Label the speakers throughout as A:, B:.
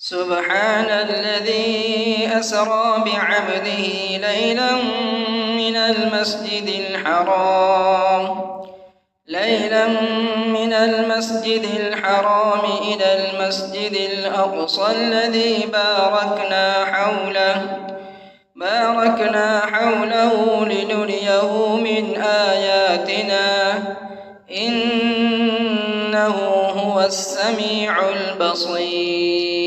A: سبحان الذي أسرى بعبده ليلا من المسجد الحرام إلى المسجد الأقصى الذي باركنا حوله لنريه من آياتنا إنه هو السميع البصير.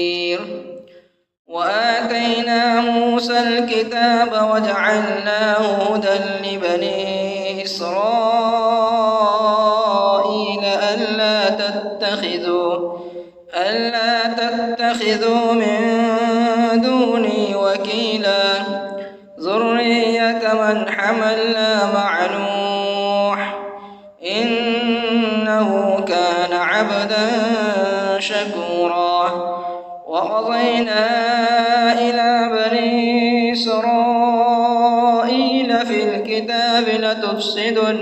A: وآتينا موسى الكتاب وجعلناه هدى لبني إسرائيل ألا تتخذوا من دوني وكيلا ذرية من حملنا مع نوح إنه كان عبدا شكورا. وقضينا إلى بني إسرائيل في الكتاب لتفسدن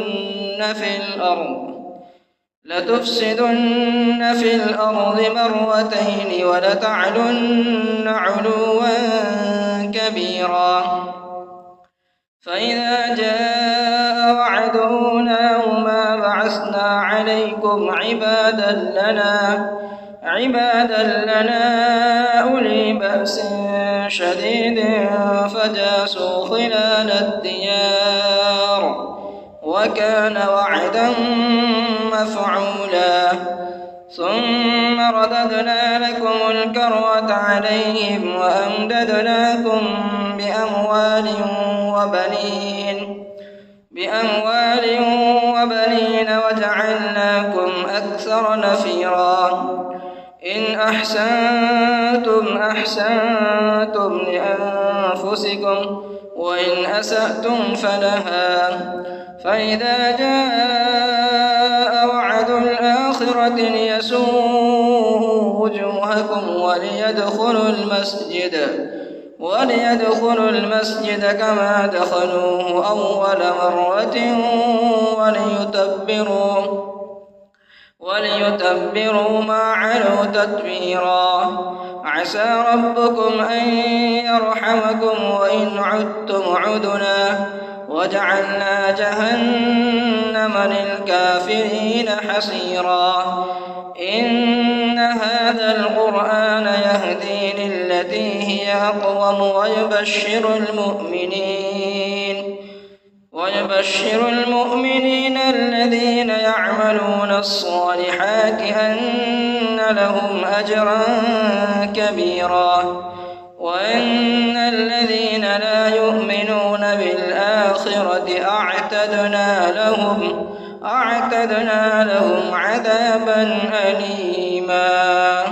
A: في الأرض مرتين ولتعلن علوا كبيرا. فإذا جاء وعد أولاهما بعثنا عليكم عبادا لنا أولي بأس شديد فجاسوا خلال الديار وكان وعدا مفعولا. ثم رددنا لكم الكرة عليهم وأمددناكم بأموال وبنين وجعلناكم أكثر نفيرا. إن أحسنتم لأنفسكم وإن أسأتم فلها. فإذا جاء وعد الآخرة ليسوءوا وجوهكم وليدخلوا المسجد كما دخلوه أول مرة وليتبروا ما علوا تتبيرا. عسى ربكم أن يرحمكم وإن عدتم عدنا وجعلنا جهنم للكافرين حصيرا. إن هذا القرآن يهدي للتي هي أقوم ويبشر المؤمنين الذين يعملون الصالحات أن لهم أجرا كبيرا. وأن الذين لا يؤمنون بالآخرة أعتدنا لهم عذابا أليما.